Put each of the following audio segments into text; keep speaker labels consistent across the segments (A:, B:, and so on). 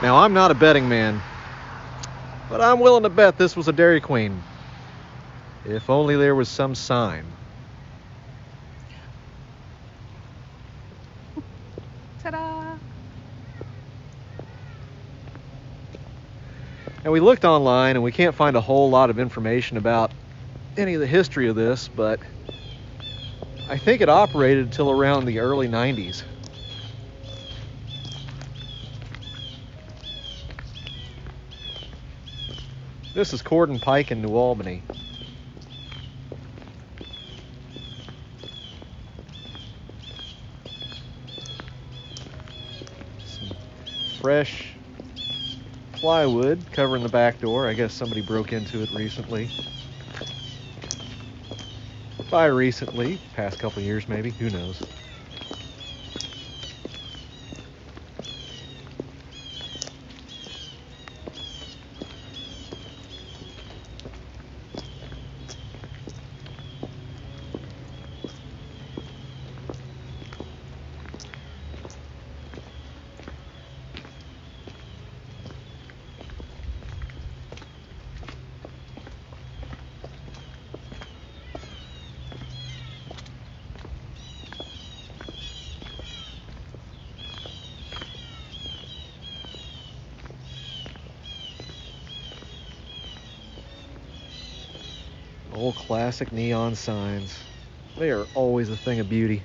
A: Now, I'm not a betting man, but I'm willing to bet this was a Dairy Queen. If only there was some sign.
B: Ta-da!
A: And we looked online and we can't find a whole lot of information about any of the history of this, but I think it operated until around the early 90s. This is Cordon Pike in New Albany. Some fresh plywood covering the back door. I guess somebody broke into it recently. By recently, past couple years maybe, who knows. Old classic neon signs. They are always a thing of beauty.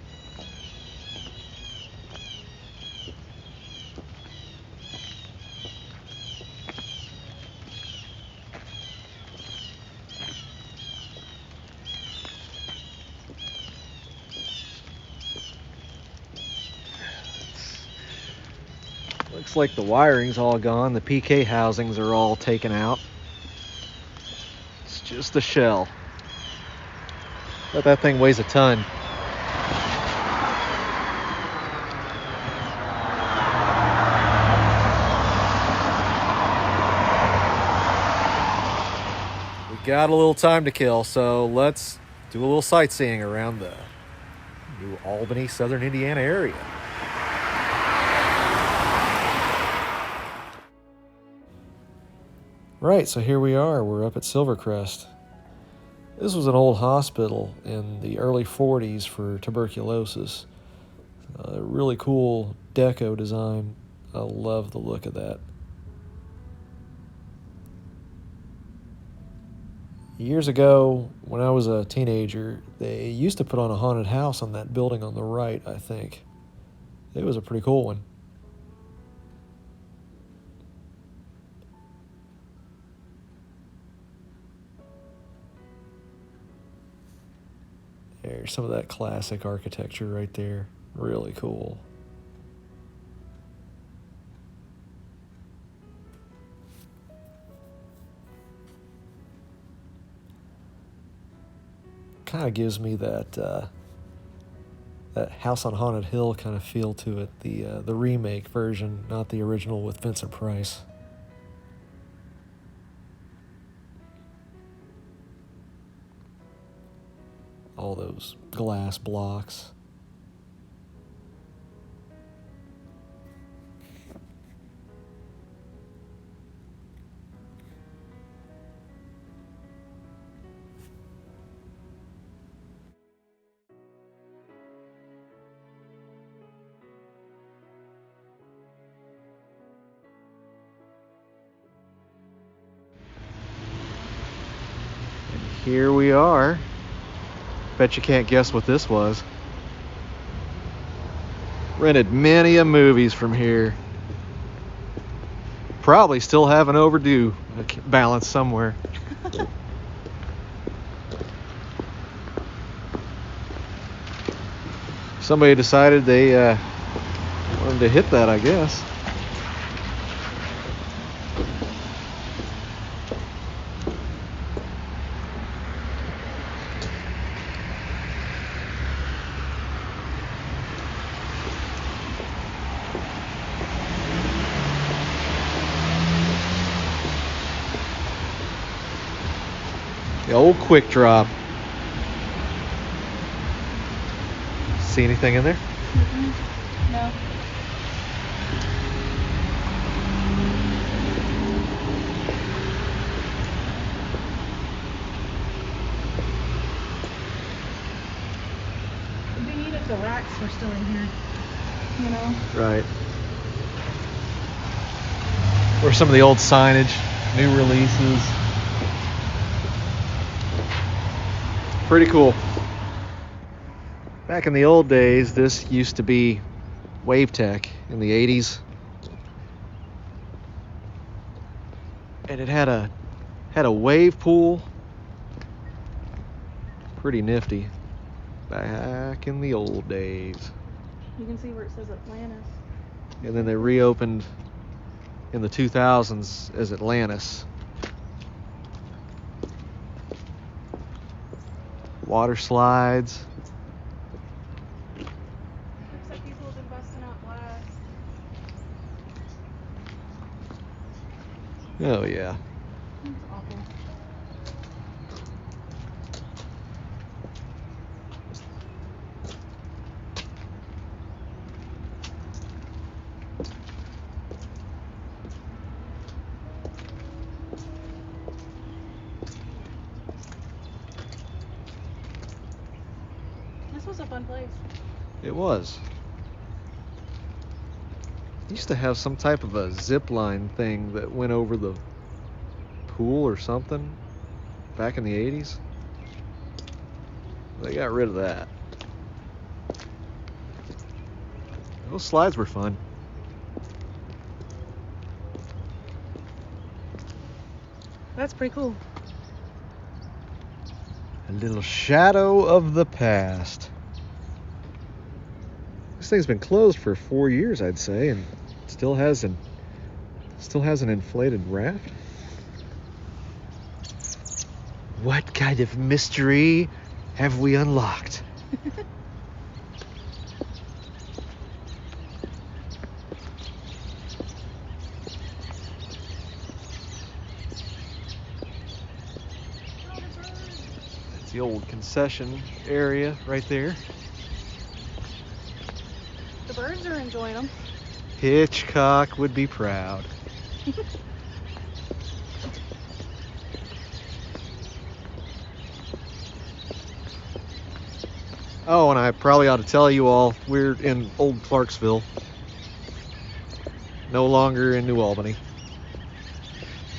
A: Looks like the wiring's all gone. The PK housings are all taken out. It's just a shell. But that thing weighs a ton. We got a little time to kill, so let's do a little sightseeing around the New Albany, Southern Indiana area. Right, so here we are. We're up at Silvercrest. This was an old hospital in the early 40s for tuberculosis. Really cool deco design. I love the look of that. Years ago, when I was a teenager, they used to put on a haunted house on that building on the right, I think. It was a pretty cool one. There's some of that classic architecture right there. Really cool. Kind of gives me that House on Haunted Hill kind of feel to it. The remake version, not the original with Vincent Price. All those glass blocks. And here we are. Bet you can't guess what this was. Rented many a movies from here. Probably still have an overdue balance somewhere. Somebody decided they wanted to hit that, I guess. The old quick drop. See anything in there?
B: No. artifacts were still in here, you know?
A: Right. Or some of the old signage, new releases. Pretty cool. Back in the old days, this used to be Wave Tech in the 80s. And it had a wave pool. Pretty nifty. Back in the old days.
B: You can see where it says Atlantis.
A: And then they reopened in the 2000s as Atlantis. Water slides.
B: Looks like people have been busting out glass.
A: Oh yeah.
B: It's awful. This was a fun place.
A: It was. Used to have some type of a zip line thing that went over the pool or something back in the 80s. They got rid of that. Those slides were fun.
B: That's pretty cool.
A: A little shadow of the past. This thing's been closed for 4 years, I'd say, and still has an inflated raft. What kind of mystery have we unlocked? That's the old concession area right there.
B: The birds are enjoying them.
A: Hitchcock would be proud. Oh, and I probably ought to tell you all, we're in Old Clarksville. No longer in New Albany.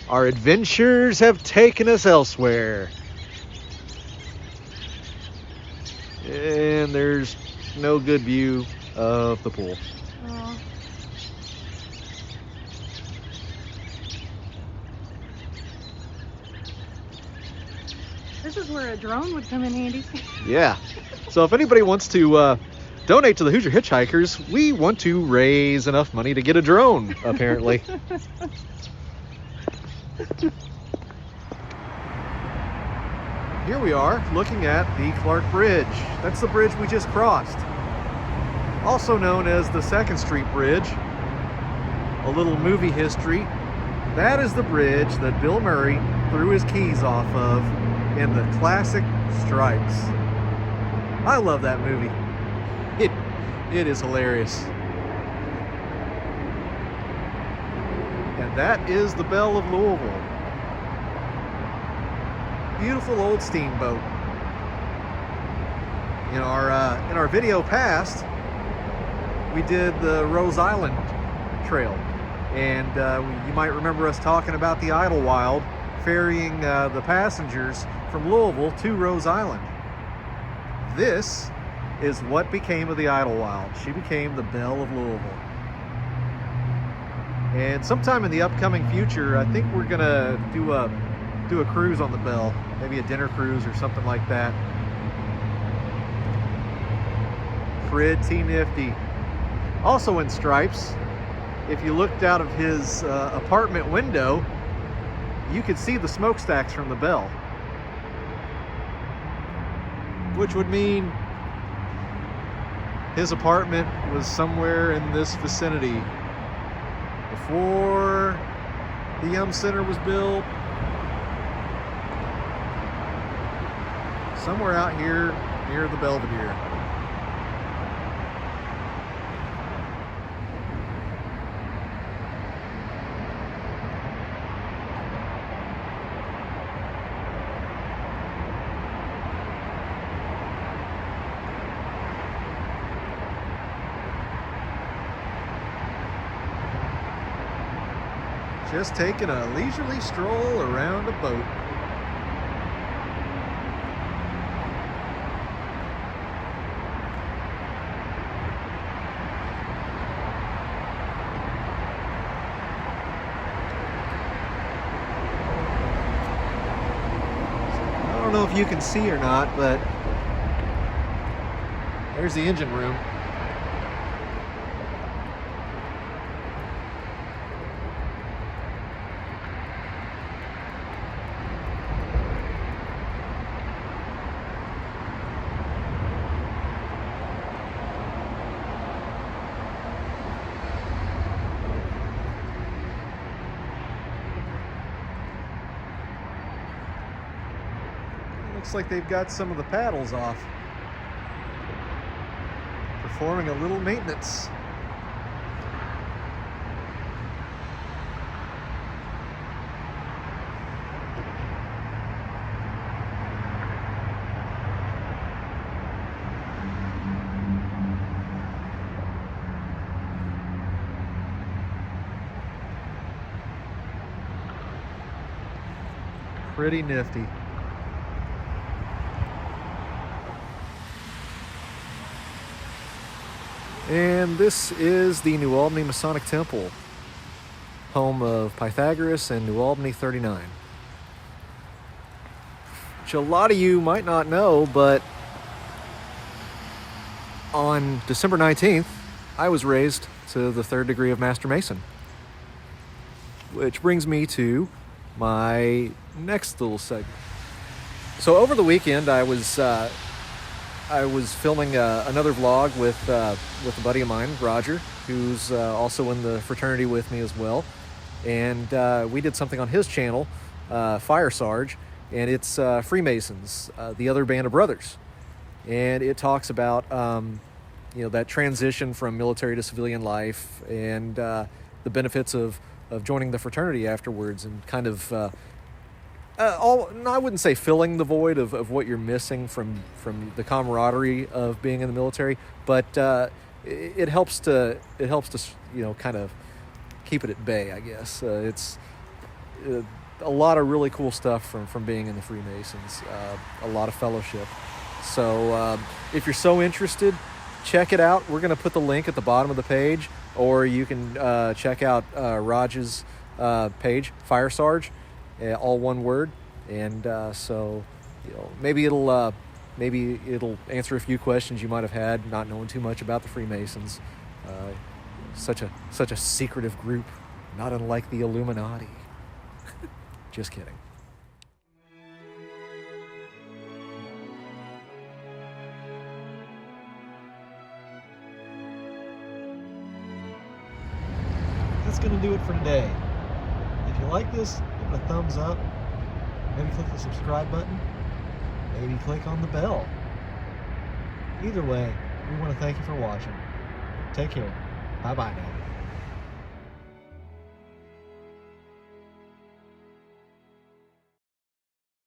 A: Our adventures have taken us elsewhere. And there's no good view of the pool.
B: Aw. This is where a drone would come in handy.
A: Yeah. So if anybody wants to donate to the Hoosier Hitchhikers, we want to raise enough money to get a drone, apparently. Here we are looking at the Clark Bridge. That's the bridge we just crossed. Also known as the 2nd Street Bridge. A little movie history. That is the bridge that Bill Murray threw his keys off of in the classic Stripes. I love that movie. It is hilarious. And that is the Belle of Louisville. Beautiful old steamboat. In our video past, we did the Rose Island Trail, and you might remember us talking about the Idlewild ferrying the passengers from Louisville to Rose Island. This is what became of the Idlewild. She became the Belle of Louisville. And sometime in the upcoming future, I think we're gonna do a cruise on the Belle, maybe a dinner cruise or something like that. Pretty nifty. Also in Stripes, if you looked out of his apartment window, you could see the smokestacks from the Belle, which would mean his apartment was somewhere in this vicinity before the Yum Center was built. Somewhere out here near the Belvedere. Just taking a leisurely stroll around a boat. I don't know if you can see or not, but there's the engine room. Looks like they've got some of the paddles off, performing a little maintenance. Pretty nifty. And this is the New Albany Masonic Temple, home of Pythagoras and New Albany 39. Which a lot of you might not know, but on December 19th, I was raised to the 3rd degree of Master Mason. Which brings me to my next little segment. So over the weekend, I was filming another vlog with a buddy of mine, Roger, who's also in the fraternity with me as well. And we did something on his channel, Fire Sarge, and it's Freemasons, the other band of brothers. And it talks about that transition from military to civilian life and the benefits of joining the fraternity afterwards, and kind of I wouldn't say filling the void of what you're missing from the camaraderie of being in the military, but it helps to kind of keep it at bay, I guess. It's a lot of really cool stuff from being in the Freemasons, a lot of fellowship. So if you're so interested, check it out. We're going to put the link at the bottom of the page, or you can check out Raj's page, Fire Sarge, all one word. And so maybe it'll answer a few questions you might have had not knowing too much about the Freemasons. Such a secretive group, not unlike the Illuminati. Just kidding. That's going to do it for today. If you like this, give it a thumbs up. Maybe click the subscribe button. Maybe click on the bell. Either way, we want to thank you for watching. Take care. Bye-bye now.